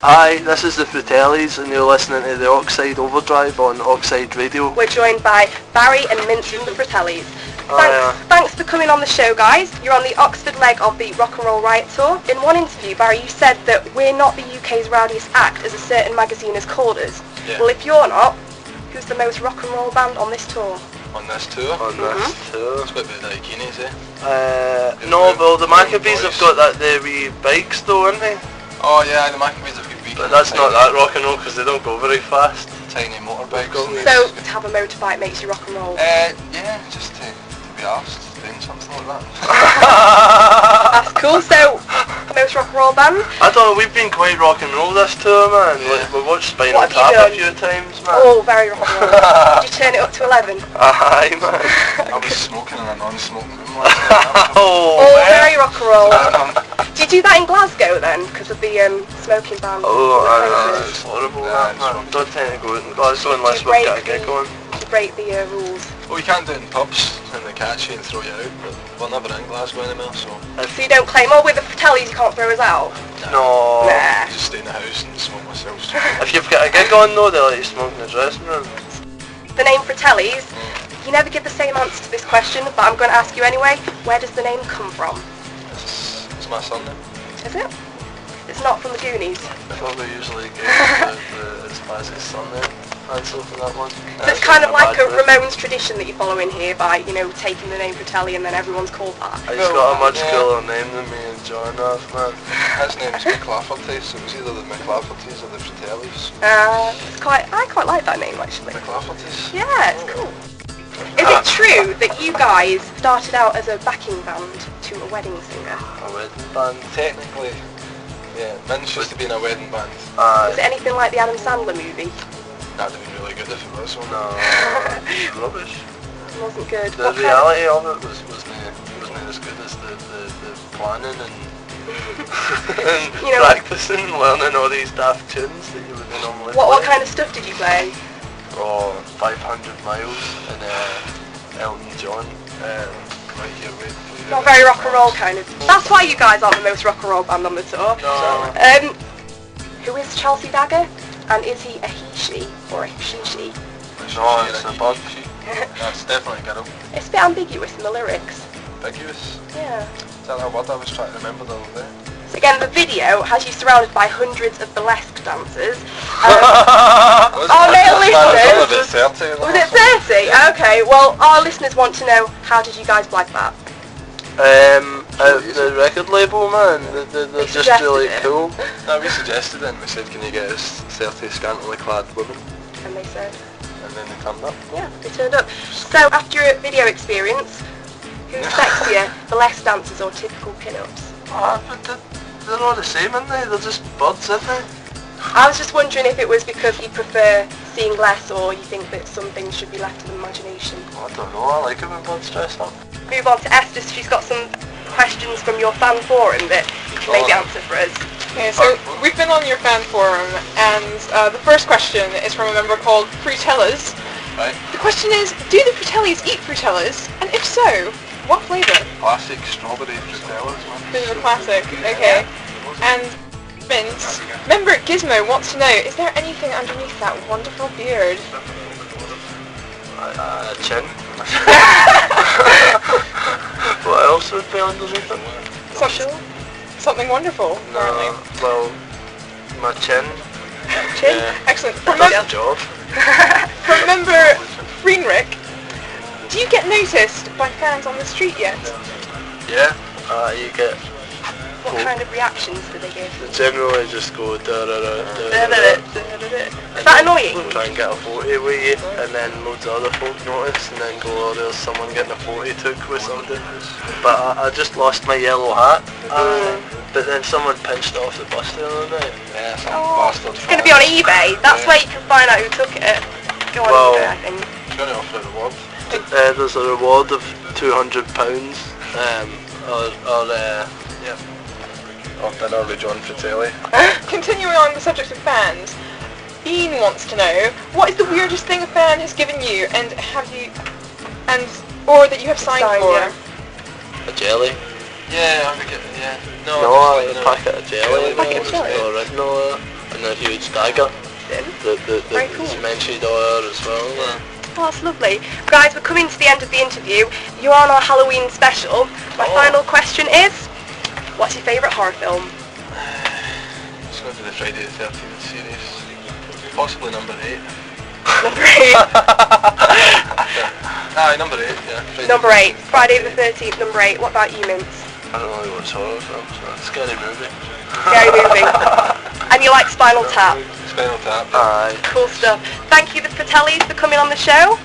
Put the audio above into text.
Hi, this is the Fratellis and you're listening to the Oxide Overdrive on Oxide Radio. We're joined by Barry and Mince from the Fratellis. Thanks for coming on the show, guys. You're on the Oxford leg of the Rock and Roll Riot Tour. In one interview, Barry, you said that we're not the UK's rowdiest act, as a certain magazine has called us. Yeah. Well, if you're not, who's the most rock and roll band on this tour? On this tour? This tour. It's about the Guineas, eh? No, well the Maccabees have got the wee bikes though, haven't they? Oh yeah, the Maccabees have got wee. But that's not that rock and roll because they don't go very fast. Tiny motorbikes. So, to have a motorbike makes you rock and roll? Yeah, just to be asked doing something like that. That's cool. So, most rock and roll band? I don't know, we've been quite rock and roll this tour, man. Yeah. We watched Spinal What have you Tap a done? few times, man. Oh, very rock and roll. Did you turn it up to 11? Aye, man. I was smoking in a non-smoking room last night. Oh, very rock and roll. Did you do that in Glasgow then, because of the smoking ban? Oh, it's horrible, man. Don't tend to go in Glasgow unless we've got a gig on. You break the rules. Well, you can't do it in pubs and they catch you and throw you out, but we're never in Glasgow anymore, so... So you don't claim, with the Fratellis you can't throw us out? No. Nah. Just stay in the house and smoke myself. If you've got a gig on though, they let you smoke in the dressing room. The name Fratellis, you never give the same answer to this question, but I'm going to ask you anyway. Where does the name come from? It's my son then. Is it? It's not from the Goonies. I thought we usually give the Spaz's son there. Answer for that one. So it's kind of like a Ramones tradition that you follow in here by, taking the name Fratelli and then everyone's called that. He's got a much cooler name than me and John have, man. His name's McLafferty, so it was either the McLaffertys or the Fratellis. I quite like that name actually. McLaffertys? Yeah, it's cool. Is it true that you guys started out as a backing band to a wedding singer? A wedding band? Technically, yeah. Mince used to be in a wedding band. Was it anything like the Adam Sandler movie? That'd have been really good if it was one. No, rubbish. It wasn't good. The reality of it wasn't as good as the planning and, and practicing, learning all these daft tunes that you would normally play. What kind of stuff did you play? Oh, 500 miles and Elton John. Right here, wait. Not very rock and roll kind of. That's why you guys aren't the most rock and roll band on the tour. No. Who is Chelsea Dagger? And is he a he-she or a she-she? No, it's a bug. That's definitely a girl. It's a bit ambiguous in the lyrics. Ambiguous? Yeah. Is that a word I was trying to remember the other day? So again, the video has you surrounded by hundreds of burlesque dancers. Our male listeners... Was it 30? Okay, well, our listeners want to know, how did you guys blag that? The record label, man, they're just really cool. No, we suggested it and we said, can you get us 30 scantily clad women? And they said? And then they turned up. Yeah, they turned up. So, after your video experience, who's sexier, burlesque dancers or typical pin-ups? But they're all the same, aren't they? They're just buds, aren't they? I was just wondering if it was because you prefer seeing less or you think that some things should be left to the imagination. I don't know, I like it when buds dress up. Move on to Esther, she's got some questions from your fan forum that you can maybe answer for us. Okay, so we've been on your fan forum, and the first question is from a member called Fratellis. Right. The question is, do the Fratellis eat Fratellis? And if so, what flavour? Classic strawberry Fratellis, man. Bit of a classic, okay. And Mince, member Gizmo wants to know, is there anything underneath that wonderful beard? Chin. What else would be underneath it? Something wonderful, apparently. No, well, my chin. Chin? Yeah. Excellent. That's a job. From member Freenrick, do you get noticed by fans on the street yet? Yeah, you get... What kind of reactions do they give? They generally just go da-da-da, Is that annoying? Try and get a photo with you, and then loads of other folk notice, and then go, oh, there's someone getting a photo took with somebody. But I just lost my yellow hat, but then someone pinched it off the bus the other night. Yeah, some bastard. It's going to be on eBay. That's where you can find out who took it. Go on eBay, I think. It's going to offer a reward. There's a reward of £200, Of dinner with John Fratelli. Continuing on the subject of fans, Ian wants to know, what is the weirdest thing a fan has given you, and or that you have signed for? Yeah. A jelly. Yeah, I think it, yeah. No, a packet of jelly. Packet of jelly? Original, a and a huge dagger. Very cool. Chelsea Dagger as well. Yeah. Oh, that's lovely. Guys, we're coming to the end of the interview. You're on our Halloween special. My final question is, what's your favourite horror film? It's going to be the Friday the 13th series. Possibly number 8. Number 8. Aye, number 8, yeah. Number 8. Friday the 13th, number 8. What about you, Mince? I don't really watch horror films, so scary movie. Scary movie. And you like Spinal Tap? Spinal Tap. Aye. Cool stuff. Thank you, the Fratellis, for coming on the show.